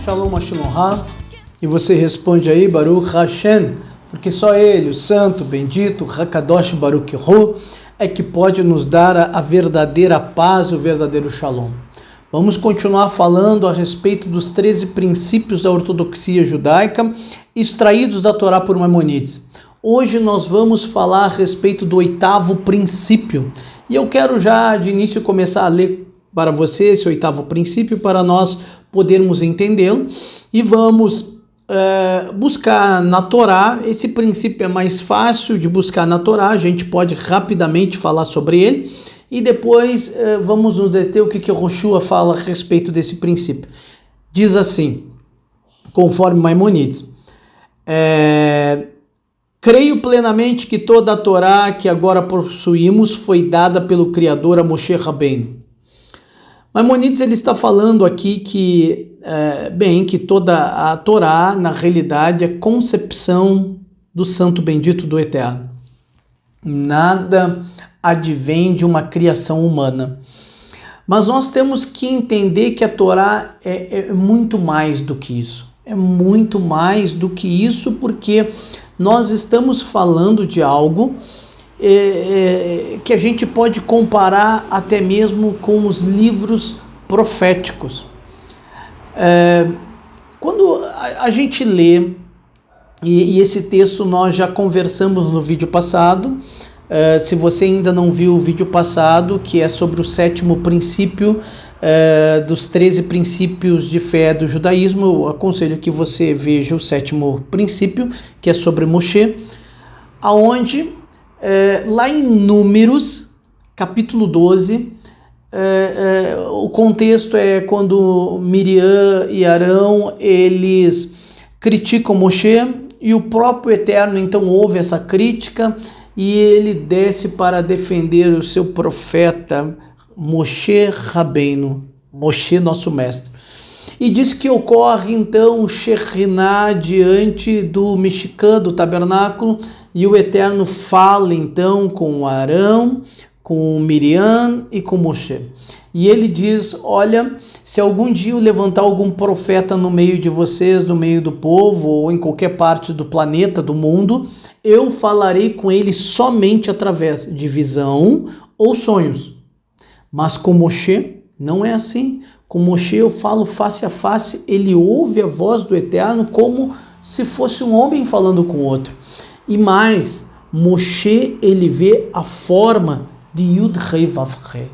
Shalom Shalom. E você responde aí, Baruch Hashem, porque só Ele, o Santo, Bendito, Hakadosh Baruch Hu, é que pode nos dar a verdadeira paz, o verdadeiro Shalom. Vamos continuar falando a respeito dos 13 princípios da ortodoxia judaica, extraídos da Torá por Maimonides. Hoje nós vamos falar a respeito do 8º princípio, e eu quero já de início começar a ler para você esse 8º princípio, para nós podermos entendê-lo, e vamos buscar na Torá. Esse princípio é mais fácil de buscar na Torá, a gente pode rapidamente falar sobre ele, e depois vamos nos deter o que o Roshua fala a respeito desse princípio. Diz assim, conforme Maimonides, creio plenamente que toda a Torá que agora possuímos foi dada pelo Criador a Moshe Rabbeinu. Maimonides ele está falando aqui que toda a Torá, na realidade, é concepção do Santo Bendito do Eterno. Nada advém de uma criação humana. Mas nós temos que entender que a Torá é muito mais do que isso. É muito mais do que isso, porque nós estamos falando de algo que a gente pode comparar até mesmo com os livros proféticos. Quando a gente lê, e esse texto nós já conversamos no vídeo passado, se você ainda não viu o vídeo passado, que é sobre o 7º princípio dos 13 princípios de fé do judaísmo, eu aconselho que você veja o 7º princípio, que é sobre Moshe, aonde lá em Números, capítulo 12, o contexto é quando Miriam e Arão, eles criticam Moshe, e o próprio Eterno então ouve essa crítica, e ele desce para defender o seu profeta Moshe Rabbeinu, Moshe nosso mestre. E diz que ocorre então o Shekhinah diante do Mishkan, do tabernáculo, e o Eterno fala então com Arão, com Miriam e com Moshe. E ele diz, olha, se algum dia eu levantar algum profeta no meio de vocês, no meio do povo, ou em qualquer parte do planeta, do mundo, eu falarei com ele somente através de visão ou sonhos. Mas com Moshe, não é assim. Com Moshe eu falo face a face, ele ouve a voz do Eterno como se fosse um homem falando com outro. E mais, Moshe, ele vê a forma de Yud Rei Vav Rei.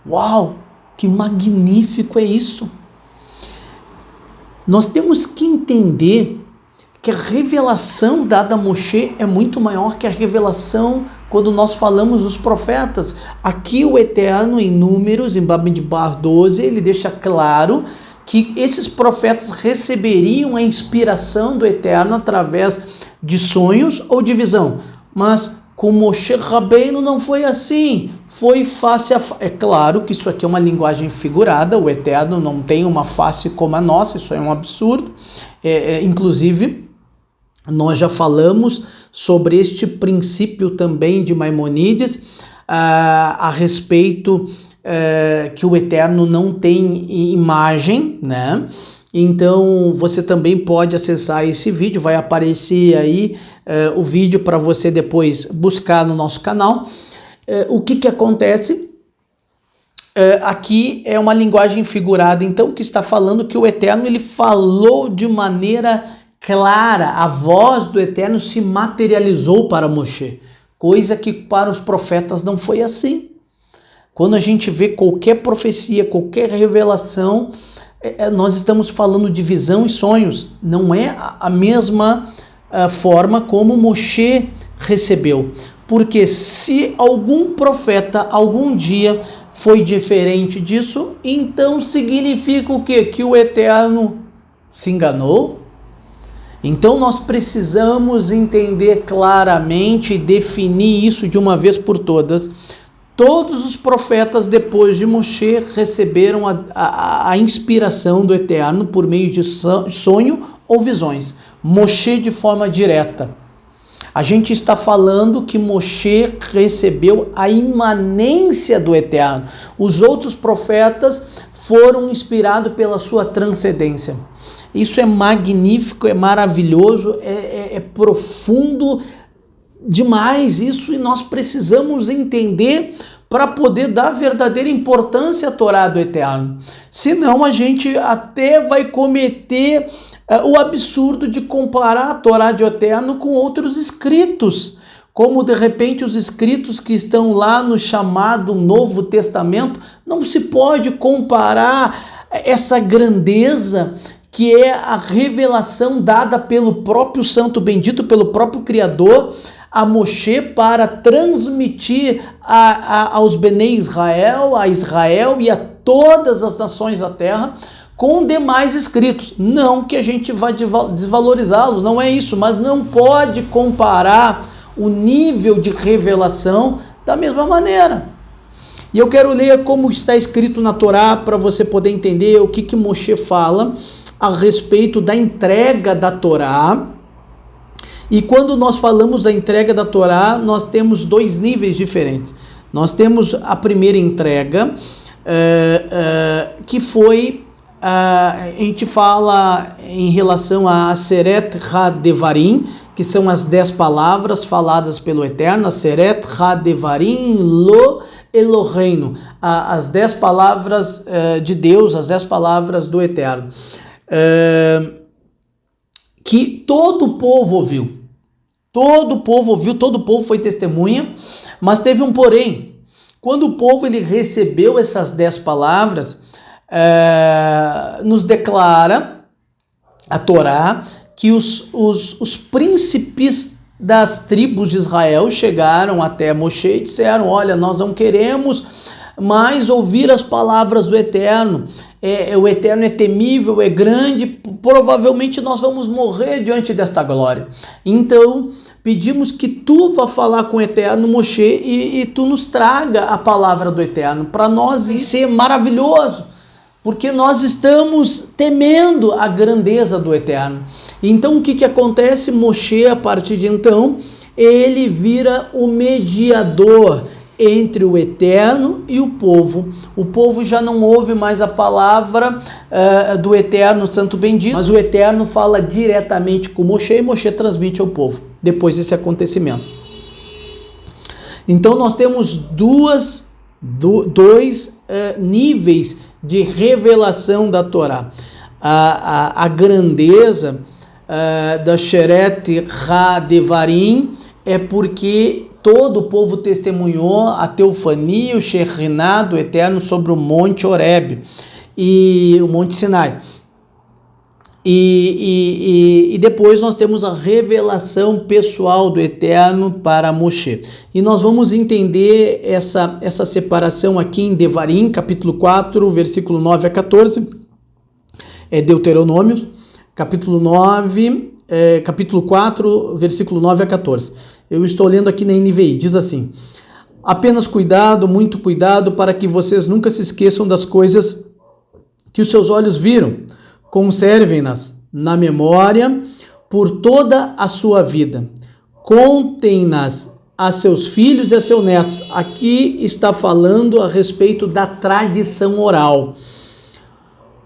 Uau, que magnífico é isso! Nós temos que entender que a revelação dada a Moshe é muito maior que a revelação quando nós falamos dos profetas. Aqui o Eterno, em Números, em Bamidbar 12, ele deixa claro que esses profetas receberiam a inspiração do Eterno através de sonhos ou de visão. Mas com Moshe Rabbeinu não foi assim, foi face a face. É claro que isso aqui é uma linguagem figurada, o Eterno não tem uma face como a nossa, isso é um absurdo. Inclusive, nós já falamos sobre este princípio também de Maimonides, a respeito que o Eterno não tem imagem, né? Então você também pode acessar esse vídeo, vai aparecer aí o vídeo para você depois buscar no nosso canal. O que acontece? Aqui é uma linguagem figurada, então, que está falando que o Eterno ele falou de maneira clara, a voz do Eterno se materializou para Moshe, coisa que para os profetas não foi assim. Quando a gente vê qualquer profecia, qualquer revelação, nós estamos falando de visão e sonhos, não é a mesma forma como Moshe recebeu. Porque se algum profeta algum dia foi diferente disso, então significa o quê? Que o Eterno se enganou? Então nós precisamos entender claramente e definir isso de uma vez por todas. Todos os profetas depois de Moshe receberam a inspiração do Eterno por meio de sonho ou visões. Moshe de forma direta. A gente está falando que Moshe recebeu a imanência do Eterno. Os outros profetas foram inspirados pela sua transcendência. Isso é magnífico, é maravilhoso, é profundo demais isso, e nós precisamos entender para poder dar verdadeira importância à Torá do Eterno. Senão a gente até vai cometer o absurdo de comparar a Torá do Eterno com outros escritos, como de repente os escritos que estão lá no chamado Novo Testamento. Não se pode comparar essa grandeza que é a revelação dada pelo próprio Santo Bendito, pelo próprio Criador, a Moshe para transmitir aos Benei Israel, a Israel e a todas as nações da terra, com demais escritos. Não que a gente vá desvalorizá-los, não é isso, mas não pode comparar o nível de revelação da mesma maneira. E eu quero ler como está escrito na Torá para você poder entender o que Moshe fala a respeito da entrega da Torá. E quando nós falamos da entrega da Torá, nós temos dois níveis diferentes. Nós temos a primeira entrega, que foi, a gente fala em relação a Aseret HaDevarim, que são as 10 palavras faladas pelo Eterno, Aseret HaDevarim Lo Eloheinu, as 10 palavras de Deus, as 10 palavras do Eterno, que todo o povo ouviu. Todo o povo ouviu, todo o povo foi testemunha, mas teve um porém. Quando o povo ele recebeu essas 10 palavras, nos declara a Torá que os príncipes das tribos de Israel chegaram até Moshe e disseram: olha, nós não queremos mais ouvir as palavras do Eterno. O Eterno é temível, é grande, provavelmente nós vamos morrer diante desta glória. Então, pedimos que tu vá falar com o Eterno, Moshe, e tu nos traga a palavra do Eterno. Para nós isso é maravilhoso, porque nós estamos temendo a grandeza do Eterno. Então, o que acontece? Moshe, a partir de então, ele vira o mediador entre o Eterno e o povo. O povo já não ouve mais a palavra do Eterno Santo Bendito, mas o Eterno fala diretamente com Moshe e Moshe transmite ao povo, depois desse acontecimento. Então nós temos dois níveis de revelação da Torá. A grandeza da Sheret HaDevarim é porque todo o povo testemunhou a teofania, o Shekhinah do Eterno sobre o Monte Horebe e o Monte Sinai. E depois nós temos a revelação pessoal do Eterno para Moshe. E nós vamos entender essa separação aqui em Devarim, capítulo 4, versículo 9 a 14, Deuteronômio, capítulo 4, versículo 9 a 14. Eu estou lendo aqui na NVI, diz assim: apenas cuidado, muito cuidado, para que vocês nunca se esqueçam das coisas que os seus olhos viram. Conservem-nas na memória por toda a sua vida. Contem-nas a seus filhos e a seus netos. Aqui está falando a respeito da tradição oral.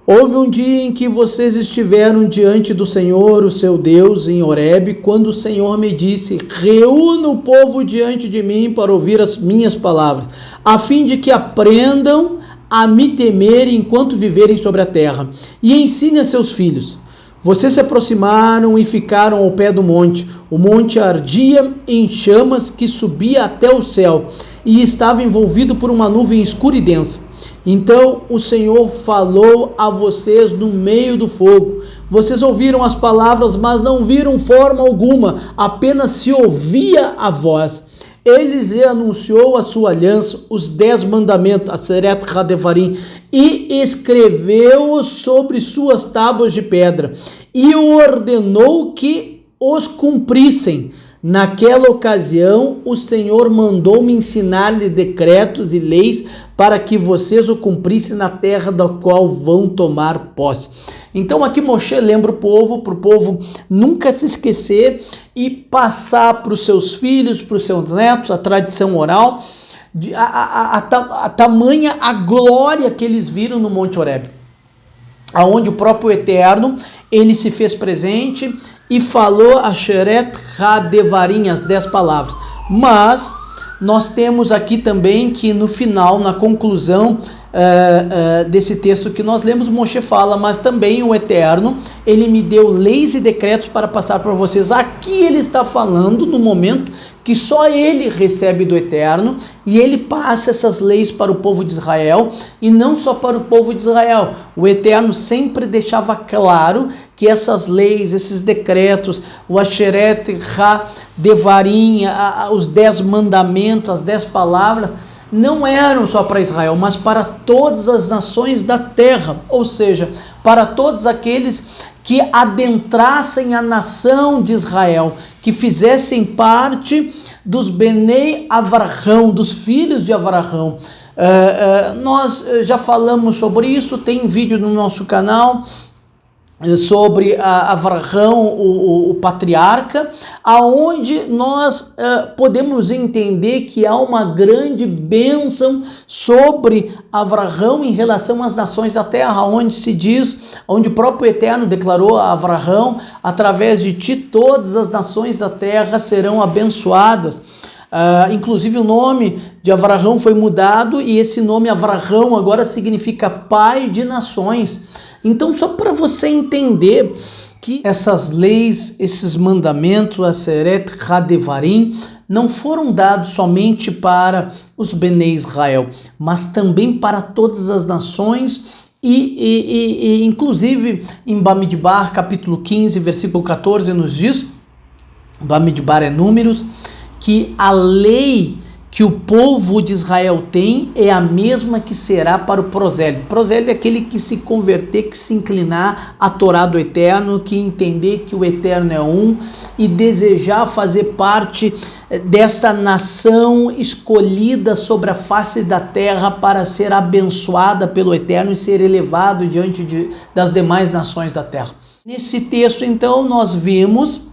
Houve um dia em que vocês estiveram diante do Senhor, o seu Deus, em Horebe, quando o Senhor me disse: reúna o povo diante de mim para ouvir as minhas palavras, a fim de que aprendam a me temer enquanto viverem sobre a terra, e ensine a seus filhos. Vocês se aproximaram e ficaram ao pé do monte. O monte ardia em chamas que subia até o céu, e estava envolvido por uma nuvem escura e densa. Então o Senhor falou a vocês no meio do fogo. Vocês ouviram as palavras, mas não viram forma alguma, apenas se ouvia a voz. Ele lhe anunciou a sua aliança, os 10 mandamentos, Aseret HaDevarim, e escreveu-os sobre suas tábuas de pedra, e ordenou que os cumprissem. Naquela ocasião, o Senhor mandou-me ensinar-lhe decretos e leis para que vocês o cumprissem na terra da qual vão tomar posse. Então aqui Moshe lembra o povo, para o povo nunca se esquecer e passar para os seus filhos, para os seus netos, a tradição oral, a tamanha a glória que eles viram no Monte Horebe, aonde o próprio Eterno, ele se fez presente e falou Asheret HaDevarim, as 10 palavras. Mas nós temos aqui também que no final, na conclusão desse texto que nós lemos, Moshe fala, mas também o Eterno, ele me deu leis e decretos para passar para vocês. Aqui ele está falando no momento que só ele recebe do Eterno e ele passa essas leis para o povo de Israel, e não só para o povo de Israel. O Eterno sempre deixava claro que essas leis, esses decretos, o Asheret HaDevarim, os 10 mandamentos, as 10 palavras, não eram só para Israel, mas para todas as nações da terra, ou seja, para todos aqueles que adentrassem a nação de Israel, que fizessem parte dos Benei Avraham, dos filhos de Avraham. Nós já falamos sobre isso, tem vídeo no nosso canal sobre Avraham, o patriarca, aonde nós podemos entender que há uma grande bênção sobre Avraham em relação às nações da terra, onde se diz, onde o próprio Eterno declarou a Avraham: através de ti todas as nações da terra serão abençoadas. Inclusive o nome de Avraham foi mudado, e esse nome Avraham agora significa pai de nações. Então, só para você entender que essas leis, esses mandamentos, Asheret HaDevarim, não foram dados somente para os Benei Israel, mas também para todas as nações, e inclusive em Bamidbar, capítulo 15, versículo 14, nos diz, Bamidbar é Números, que a lei que o povo de Israel tem é a mesma que será para o prosélito. Prosélito é aquele que se converter, que se inclinar à Torá do Eterno, que entender que o Eterno é um e desejar fazer parte dessa nação escolhida sobre a face da terra para ser abençoada pelo Eterno e ser elevado diante das demais nações da terra. Nesse texto, então, nós vimos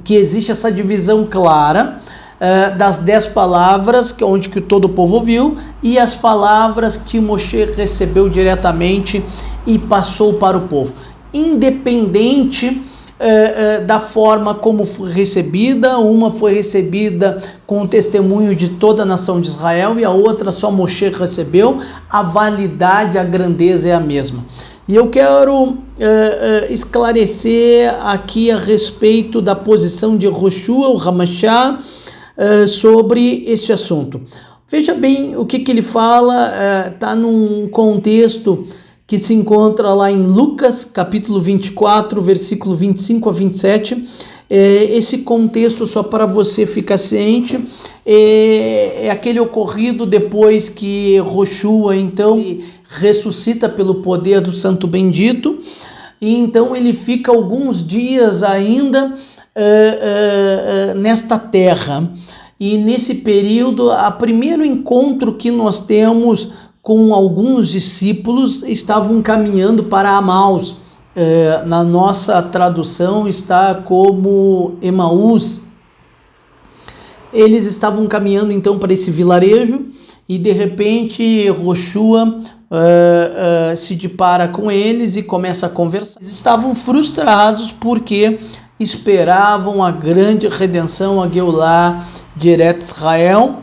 que existe essa divisão clara das 10 palavras, onde que todo o povo ouviu, e as palavras que Moshe recebeu diretamente e passou para o povo. Independente da forma como foi recebida, uma foi recebida com o testemunho de toda a nação de Israel e a outra só Moshe recebeu, a validade, a grandeza é a mesma. E eu quero esclarecer aqui a respeito da posição de Yehoshua, o Ramachá, sobre esse assunto. Veja bem o que ele fala, está num contexto que se encontra lá em Lucas, capítulo 24, versículo 25 a 27. Esse contexto, só para você ficar ciente, é aquele ocorrido depois que Yehoshua, então, ressuscita pelo poder do Santo Bendito, e então ele fica alguns dias ainda nesta terra. E nesse período, o primeiro encontro que nós temos com alguns discípulos, estavam caminhando para Amaus. Na nossa tradução está como Emaús. Eles estavam caminhando então para esse vilarejo e de repente Yehoshua se depara com eles e começa a conversar. Eles estavam frustrados porque esperavam a grande redenção, a Geulá de Eretz Israel,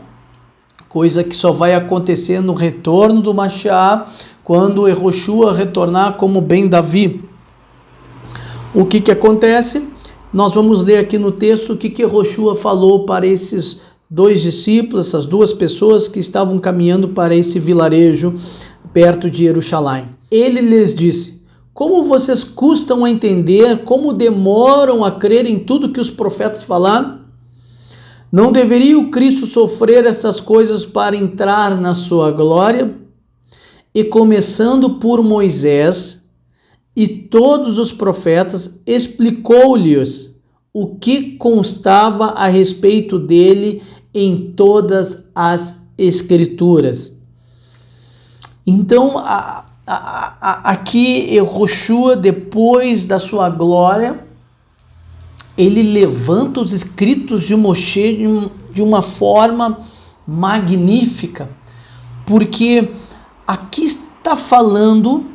coisa que só vai acontecer no retorno do Mashiach, quando Yehoshua retornar como Ben Davi. O que acontece? Nós vamos ler aqui no texto o que Yehoshua falou para esses 2 discípulos, essas 2 pessoas que estavam caminhando para esse vilarejo perto de Jerusalém. Ele lhes disse: como vocês custam a entender, como demoram a crer em tudo que os profetas falaram? Não deveria o Cristo sofrer essas coisas para entrar na sua glória? E começando por Moisés e todos os profetas, explicou-lhes o que constava a respeito dele em todas as Escrituras. Então, aqui Yehoshua, depois da sua glória, ele levanta os escritos de Moshe de uma forma magnífica, porque aqui está falando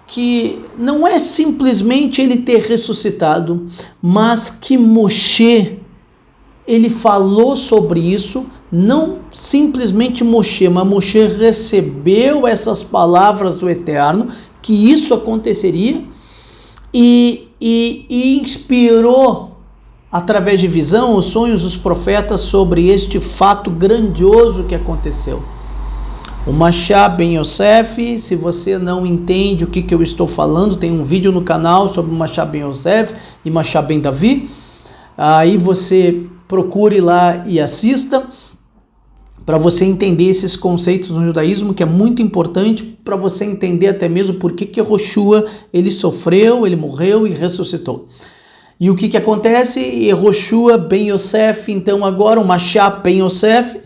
que não é simplesmente ele ter ressuscitado, mas que Moshe, ele falou sobre isso, não simplesmente Moshe, mas Moshe recebeu essas palavras do Eterno, que isso aconteceria, e inspirou, através de visão, os sonhos dos profetas sobre este fato grandioso que aconteceu. O Machá Ben Yosef, se você não entende o que eu estou falando, tem um vídeo no canal sobre o Machá Ben Yosef e Machá Ben Davi, aí você procure lá e assista, para você entender esses conceitos no judaísmo, que é muito importante para você entender até mesmo por que Yehoshua, ele sofreu, ele morreu e ressuscitou. E o que acontece? Yehoshua Ben Yosef, então agora o Machá Ben Yosef,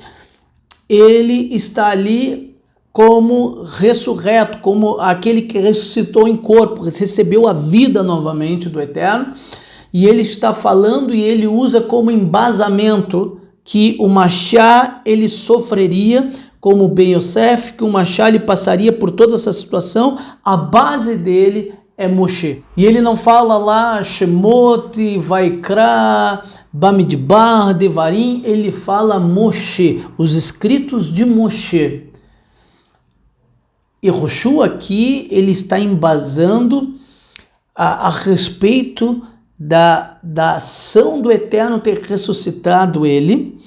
ele está ali como ressurreto, como aquele que ressuscitou em corpo, recebeu a vida novamente do Eterno, e ele está falando e ele usa como embasamento que o Machá ele sofreria como Ben Yosef, que o Machá ele passaria por toda essa situação, a base dele é Moshe. E ele não fala lá Shemot, Vaikra, Bamidbar, Devarim, ele fala Moshe, os escritos de Moshe. Yehoshua aqui ele está embasando a respeito da ação do Eterno ter ressuscitado ele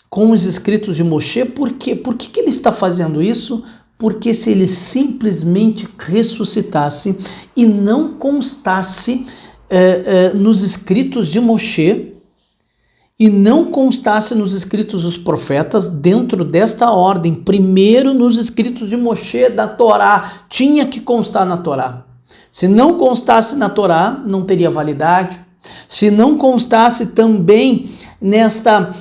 com os escritos de Moshe. Por quê? Por que ele está fazendo isso? Porque se ele simplesmente ressuscitasse e não constasse nos escritos de Moshe e não constasse nos escritos dos profetas dentro desta ordem, primeiro nos escritos de Moshe da Torá, tinha que constar na Torá. Se não constasse na Torá, não teria validade. Se não constasse também nesta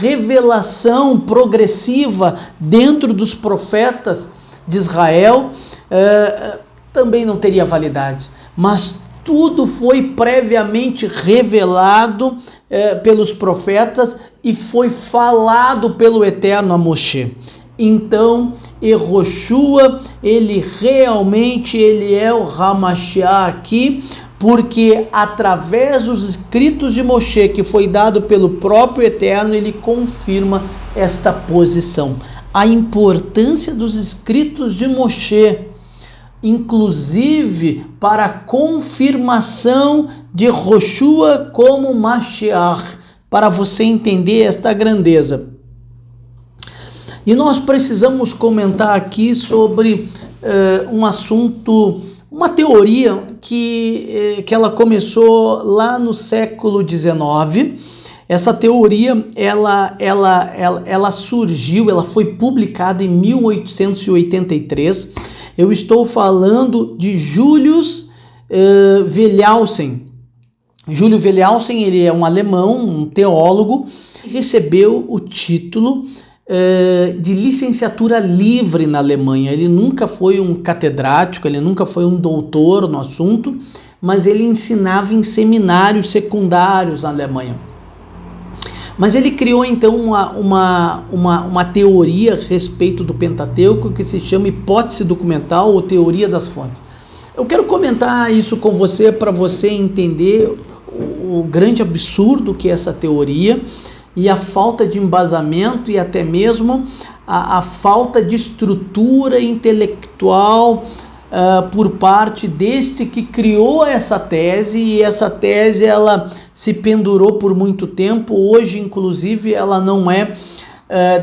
revelação progressiva dentro dos profetas de Israel, também não teria validade. Mas tudo foi previamente revelado pelos profetas e foi falado pelo Eterno a Moshe. Então, Yehoshua, ele realmente é o Hamashiach aqui, porque através dos escritos de Moshe, que foi dado pelo próprio Eterno, ele confirma esta posição. A importância dos escritos de Moshe, inclusive para a confirmação de Yehoshua como Mashiach, para você entender esta grandeza. E nós precisamos comentar aqui sobre um assunto, uma teoria que ela começou lá no século XIX. Essa teoria, ela surgiu, ela foi publicada em 1883. Eu estou falando de Julius Wellhausen. Júlio Wellhausen, ele é um alemão, um teólogo, recebeu o título de licenciatura livre na Alemanha. Ele nunca foi um catedrático, ele nunca foi um doutor no assunto, mas ele ensinava em seminários secundários na Alemanha. Mas ele criou então uma teoria a respeito do Pentateuco que se chama hipótese documental ou teoria das fontes. Eu quero comentar isso com você para você entender o grande absurdo que é essa teoria e a falta de embasamento e até mesmo a falta de estrutura intelectual por parte deste que criou essa tese, e essa tese ela se pendurou por muito tempo. Hoje, inclusive, ela não é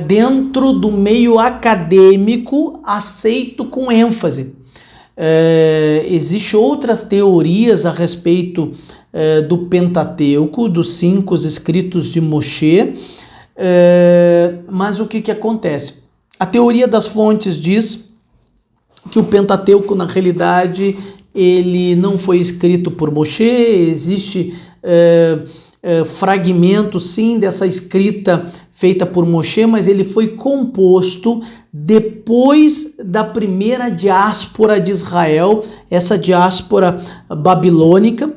dentro do meio acadêmico aceito com ênfase. Existem outras teorias a respeito do Pentateuco, dos 5 escritos de Moshe, mas o que acontece? A teoria das fontes diz que o Pentateuco, na realidade, ele não foi escrito por Moshe. Existe fragmentos, sim, dessa escrita feita por Moshe, mas ele foi composto depois da primeira diáspora de Israel, essa diáspora babilônica.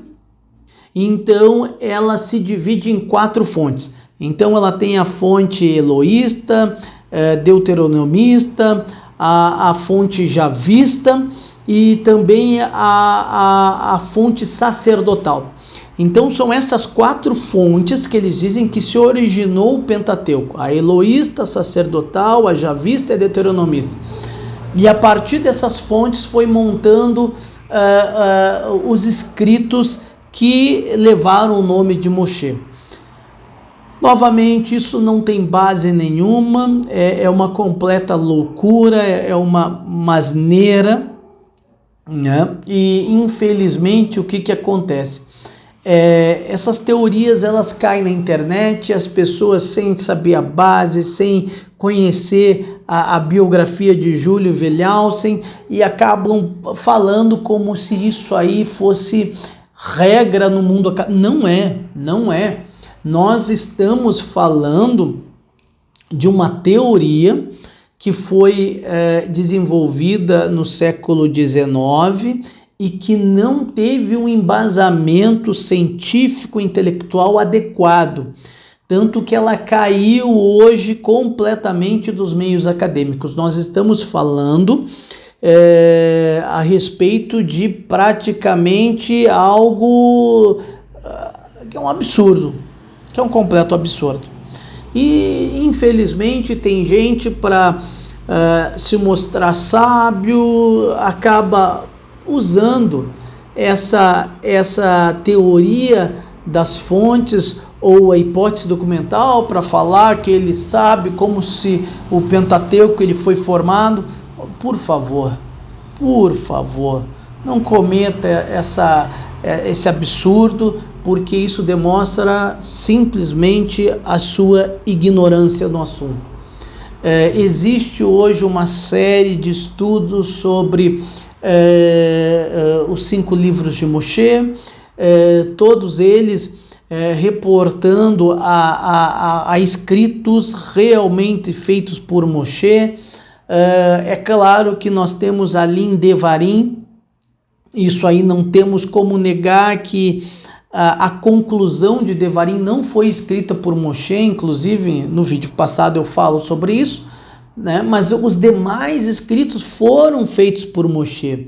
Então, ela se divide em 4 fontes. Então ela tem a fonte eloísta, deuteronomista, a fonte javista e também a fonte sacerdotal. Então são essas 4 fontes que eles dizem que se originou o Pentateuco: a eloísta, a sacerdotal, a javista e a deuteronomista. E a partir dessas fontes foi montando os escritos que levaram o nome de Moshe. Novamente, isso não tem base nenhuma, é uma completa loucura, é uma asneira, né? E infelizmente o que acontece? Essas teorias elas caem na internet, as pessoas sem saber a base, sem conhecer a biografia de Júlio Wellhausen e acabam falando como se isso aí fosse regra no mundo. Não é. Nós estamos falando de uma teoria que foi desenvolvida no século XIX e que não teve um embasamento científico intelectual adequado, tanto que ela caiu hoje completamente dos meios acadêmicos. Nós estamos falando a respeito de praticamente algo que é um absurdo, que é um completo absurdo. E infelizmente tem gente para se mostrar sábio, acaba usando essa teoria das fontes ou a hipótese documental para falar que ele sabe como se o Pentateuco ele foi formado. Por favor, não cometa esse absurdo, porque isso demonstra simplesmente a sua ignorância no assunto. Existe hoje uma série de estudos sobre os 5 livros de Moshe, todos eles reportando a escritos realmente feitos por Moshe. É claro que nós temos ali em Devarim, isso aí não temos como negar que a conclusão de Devarim não foi escrita por Moshe, inclusive no vídeo passado eu falo sobre isso, né? Mas os demais escritos foram feitos por Moshe.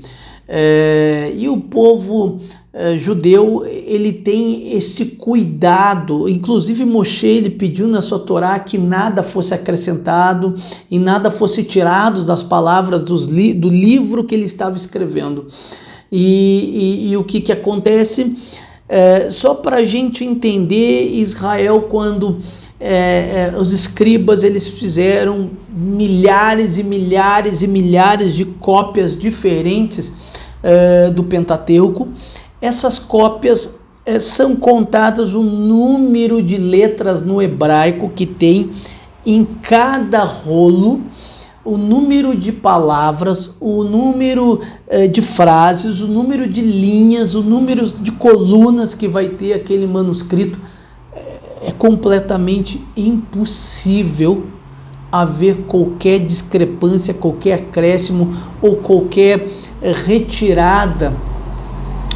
E o povo judeu, ele tem esse cuidado, inclusive Moshe ele pediu na sua Torá que nada fosse acrescentado e nada fosse tirado das palavras do livro que ele estava escrevendo. E o que acontece? Só para a gente entender, Israel, quando os escribas eles fizeram milhares e milhares e milhares de cópias diferentes do Pentateuco, essas cópias são contadas o número de letras no hebraico que tem em cada rolo, o número de palavras, o número de frases, o número de linhas, o número de colunas que vai ter aquele manuscrito. É completamente impossível haver qualquer discrepância, qualquer acréscimo ou qualquer retirada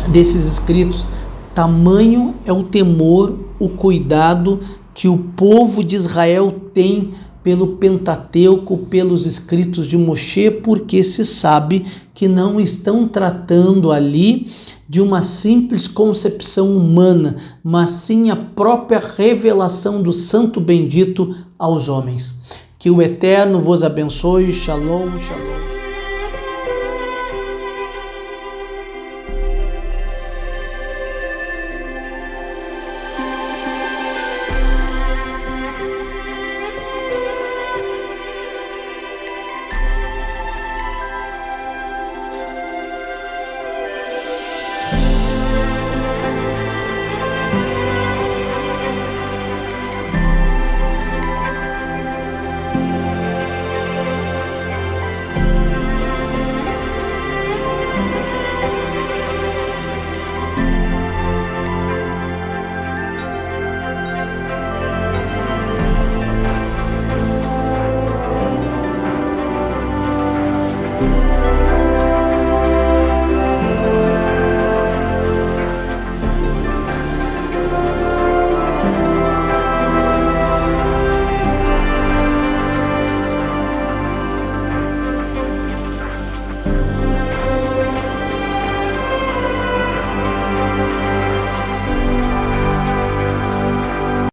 desses escritos. Tamanho é o temor, o cuidado que o povo de Israel tem pelo Pentateuco, pelos escritos de Moshe, porque se sabe que não estão tratando ali de uma simples concepção humana, mas sim a própria revelação do Santo Bendito aos homens. Que o Eterno vos abençoe. Shalom, shalom.